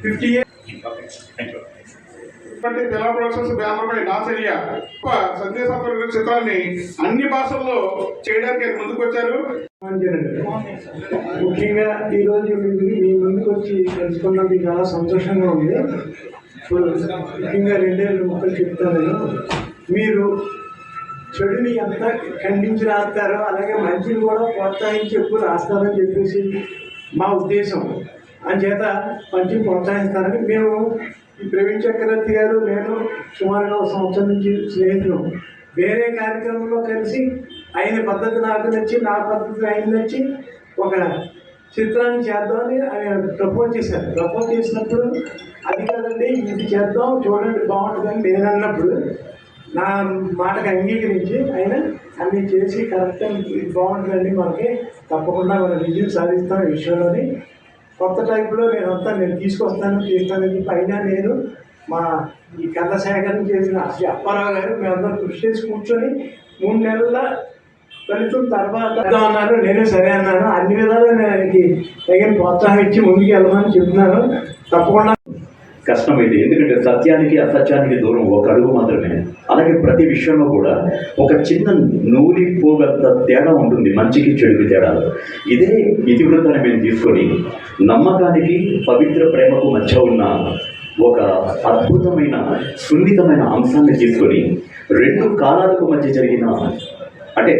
50 years. Telangana productions banner పై నాసరియా సందేశాత్మక చిత్రాన్ని అన్ని భాషల్లో చేయడానికి ముందుకు వచ్చారు. ముఖ్యంగా ఈరోజు మీ ముందుకు వచ్చి తెలుసుకున్నది చాలా సంతోషంగా ఉంది. ముఖ్యంగా 2 ముక్కలు చెప్తాను. మీరు చెడుని ఎంత ఖండించి రాస్తారో అలాగే మంచిని కూడా ప్రోత్సహించి ఎక్కువ రాస్తారని చెప్పేసి మా ఉద్దేశం. అంచేత మంచిని ప్రోత్సహిస్తారని మేము ఈ ప్రవీణ్ చక్రవర్తి గారు నేను సుమారుగా 1 సంవత్సరం నుంచి స్నేహితులు. వేరే కార్యక్రమంలో కలిసి ఆయన పద్ధతి నాకు నచ్చి నా పద్ధతి ఆయన నచ్చి ఒక చిత్రాన్ని చేద్దామని ఆయన ప్రపోజ్ చేశారు. ప్రపోజ్ చేసినప్పుడు అది కాదండి ఇది చేద్దాం చూడండి బాగుంటుందని నేను అన్నప్పుడు నా మాటకు అంగీకరించి ఆయన అన్నీ చేసి కరెక్ట్గా ఇది బాగుంటుందండి మనకి తప్పకుండా మనం విజయం సాధిస్తాం ఈ విషయంలోని కొత్త టైప్లో నేను తీసుకొస్తాను చేస్తానని చెప్పి అయినా నేను మా ఈ కథ సేకరణ చేసిన శ్రీ అప్పారావు గారు మేమందరం కృషి చేసి కూర్చొని 3 నెలల ఫలితం తర్వాత అన్నారు. నేనే సరే అన్నాను. అన్ని విధాలు నేను ఆయనకి తగిన ప్రోత్సాహం ఇచ్చి ముందుకు వెళ్ళమని చెప్తున్నాను. తప్పకుండా కష్టమైంది, ఎందుకంటే సత్యానికి అసత్యానికి దూరం ఒక అడుగు మాత్రమే. అలాగే ప్రతి విషయంలో కూడా ఒక చిన్న నూలి పోగంత తేడా ఉంటుంది మంచికి చెడుకి తేడా. ఇదే ఇతివృత్తాన్ని మేము తీసుకొని నమ్మకానికి పవిత్ర ప్రేమకు మధ్య ఉన్న ఒక అద్భుతమైన సున్నితమైన అంశాన్ని తీసుకొని 2 కాలాలకు మధ్య జరిగిన అంటే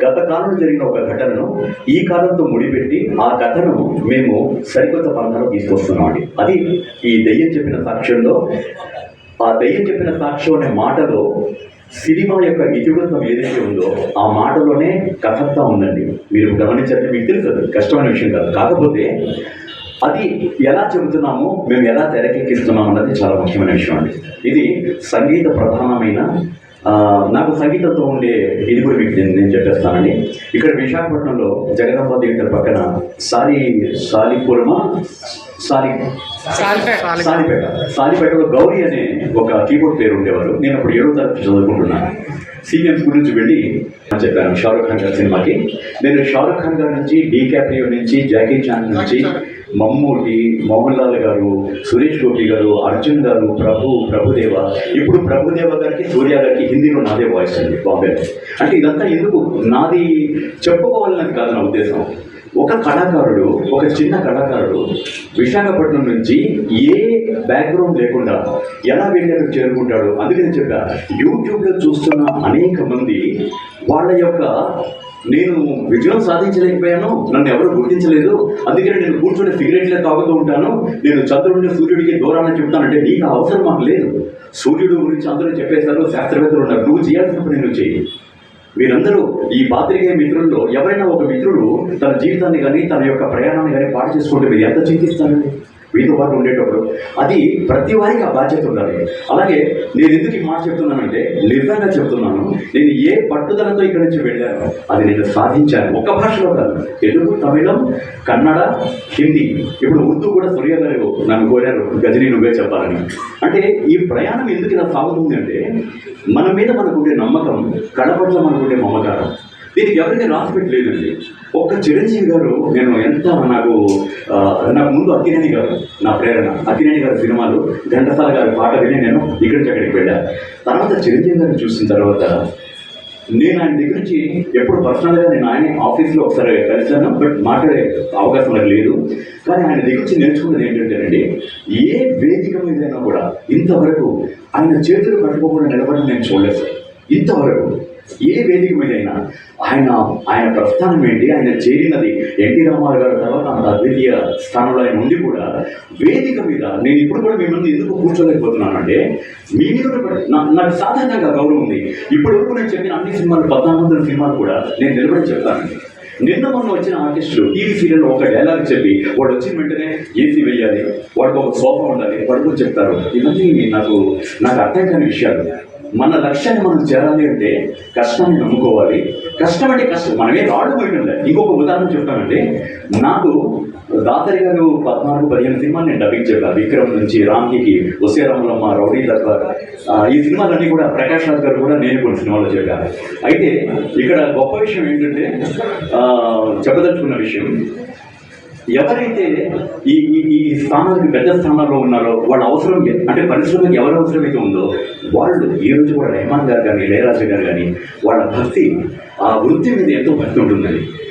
గత కాలంలో జరిగిన ఒక ఘటనను ఈ కాలంతో ముడిపెట్టి ఆ కథను మేము సరికొత్త పంథాలో తీసుకొస్తున్నామండి. అది ఈ దెయ్యం చెప్పిన సాక్ష్యంలో, ఆ దెయ్యం చెప్పిన సాక్ష్యం అనే మాటలో సినిమా యొక్క ఇతివృత్తం ఏదైతే ఉందో ఆ మాటలోనే కథ అంతా ఉందండి. మీరు గమనించాలంటే మీకు తెలుసు కష్టమైన విషయం కాదు. కాకపోతే అది ఎలా చెబుతున్నామో మేము ఎలా తెరకెక్కిస్తున్నాం అన్నది చాలా ముఖ్యమైన విషయం అండి. ఇది సంగీత ప్రధానమైన నాకు సంగీతంతో ఉండే ఇది కూడా మీకు నేను చెప్పేస్తానండి. ఇక్కడ విశాఖపట్నంలో జగదాంబ థియేటర్ పక్కన సాలిపేటలో గౌరీ అనే ఒక కీబోర్డ్ పేరు ఉండేవారు. నేను అప్పుడు 7వ తరగతి చదువుకుంటున్నాను. సీఎం స్కూల్ నుంచి వెళ్ళి చెప్పాను షారుఖ్ ఖాన్ గారి సినిమాకి. నేను షారుఖ్ ఖాన్ గారి నుంచి, డీకాప్రియో నుంచి, జాకీ చాన్ నుంచి, మమ్మూటి, మోహన్ లాల్ గారు, సురేష్ గోపి గారు, అర్జున్ గారు, ప్రభుదేవ, ఇప్పుడు ప్రభుదేవ గారికి, సూర్య గారికి హిందీలో నాదే వాయిస్ అండి బాంబేలో. అంటే ఇదంతా ఎందుకు నాది చెప్పుకోవాలని కాదు నా ఉద్దేశం. ఒక కళాకారుడు, ఒక చిన్న కళాకారుడు విశాఖపట్నం నుంచి ఏ బ్యాక్గ్రౌండ్ లేకుండా ఎలా వెళ్ళారో చేరుకుంటాడు. అందుకని చెప్పా యూట్యూబ్లో చూస్తున్న అనేక మంది వాళ్ళ యొక్క నేను విజయం సాధించలేకపోయాను, నన్ను ఎవరు గుర్తించలేదు, అందుకని నేను కూర్చొని సిగరెట్లే తాగుతూ ఉంటాను, నేను చంద్రుడిని సూర్యుడికి దూరాన్ని చెప్తానంటే నీకు అవసరం మాకు లేదు. సూర్యుడు గురించి అందరూ చెప్పేశారు, శాస్త్రవేత్తలు ఉన్నారు, నువ్వు చేయాల్సిన పని నువ్వు చేయి. మీరందరూ ఈ పాత్రికేయ మిత్రుల్లో ఎవరైనా ఒక మిత్రుడు తన జీవితాన్ని కానీ తన యొక్క ప్రయాణాన్ని కానీ పాటు చేసుకుంటే మీరు ఎంత చింతిస్తారండి మీతో పాటు ఉండేటప్పుడు? అది ప్రతి వారికి ఆ బాధ్యత ఉండాలి. అలాగే నేను ఎందుకు ఈ మాట చెప్తున్నానంటే నిజంగా చెప్తున్నాను, నేను ఏ పట్టుదలతో ఇక్కడి నుంచి వెళ్ళాను అది నేను సాధించాను. ఒక్క భాషలో కాదు, తెలుగు, తమిళం, కన్నడ, హిందీ, ఇప్పుడు ఉర్దూ కూడా సూర్య గారు నన్ను కోరారు గజనీ నువ్వే చెప్పాలని. అంటే ఈ ప్రయాణం ఎందుకు ఇలా సాగుతుంది అంటే మన మీద మనకుండే నమ్మకం, కళ పట్ల మనకుండే మమకారం. దీనికి ఎవరికి రాసి పెట్టలేదండి. ఒక్క చిరంజీవి గారు నేను ఎంత నాకు ముందు అక్కినేని గారు నా ప్రేరణ. అక్కినేని గారి సినిమాలు, ఘంటసాల గారి పాట విని నేను ఇక్కడి నుంచి అక్కడికి వెళ్ళాను. తర్వాత చిరంజీవి గారిని చూసిన తర్వాత నేను ఆయన దగ్గర నుంచి ఎప్పుడు పర్సనల్గా నేను ఆయన ఆఫీస్లో ఒకసారి కలిశాను, బట్ మాట్లాడే అవకాశం నాకు లేదు. కానీ ఆయన దగ్గర నుంచి నేర్చుకున్నది ఏంటంటేనండి, ఏ వేదిక మీదైనా కూడా ఇంతవరకు ఆయన చేతులు కట్టుకోకుండా నిలబడి నేను చూడలేదు. ఇంతవరకు ఏ వేదిక మీదైనా ఆయన ప్రస్థానం ఏంటి, ఆయన చేరినది ఎన్టీ రామారావు గారి తర్వాత అంత అద్వితీయ స్థానంలో ఆయన ఉండి కూడా వేదిక మీద నేను ఇప్పుడు కూడా మీ ముందు ఎందుకు కూర్చోలేకపోతున్నాను అంటే మీ మీద నాకు సాధారణంగా గౌరవం ఉంది. ఇప్పటి వరకు నేను చెప్పిన అన్ని సినిమాలు 1400 సినిమాలు కూడా నేను నిలబడి చెప్తానండి. నిన్న మొన్న వచ్చిన ఆర్టిస్టులు టీవీ సీరియల్లో ఒక డైలాగ్ చెప్పి వాడు వచ్చిన వెంటనే ఏసీ వేయాలి, వాడికి ఒక సోఫా ఉండాలి, పడుకుని చెప్తారు. ఇవన్నీ నాకు అర్థం కాని విషయాలు. మన లక్ష్యాన్ని మనం చేరాలి అంటే కష్టాన్ని నమ్ముకోవాలి. కష్టం అంటే కష్టం, మనమే రాళ్ళు పోయింది. ఇంకొక ఉదాహరణ చెప్తానంటే, నాకు దాసరి గారు 14-15 సినిమాలు నేను డబ్బింగ్ చెప్పాను. విక్రమ్ నుంచి రామ్కి, ఒసేరాములమ్మ, రౌడీ దగ్గర ఈ సినిమాలన్నీ కూడా ప్రకాష్ రాజ్ గారు కూడా నేను కొన్ని సినిమాలో చెప్పాను. అయితే ఇక్కడ గొప్ప విషయం ఏంటంటే చెప్పదలుచుకున్న విషయం, ఎవరైతే ఈ ఈ ఈ స్థానానికి పెద్ద స్థానాల్లో ఉన్నారో వాళ్ళ అవసరం అంటే పరిశ్రమకి ఎవరి అవసరమైతే ఉందో వాళ్ళు ఈ రోజు కూడా రెహమాన్ గారు కానీ ఇళయరాజా గారు కానీ వాళ్ళ భక్తి ఆ వృత్తి మీద ఎంతో భక్తి ఉంటుందండి.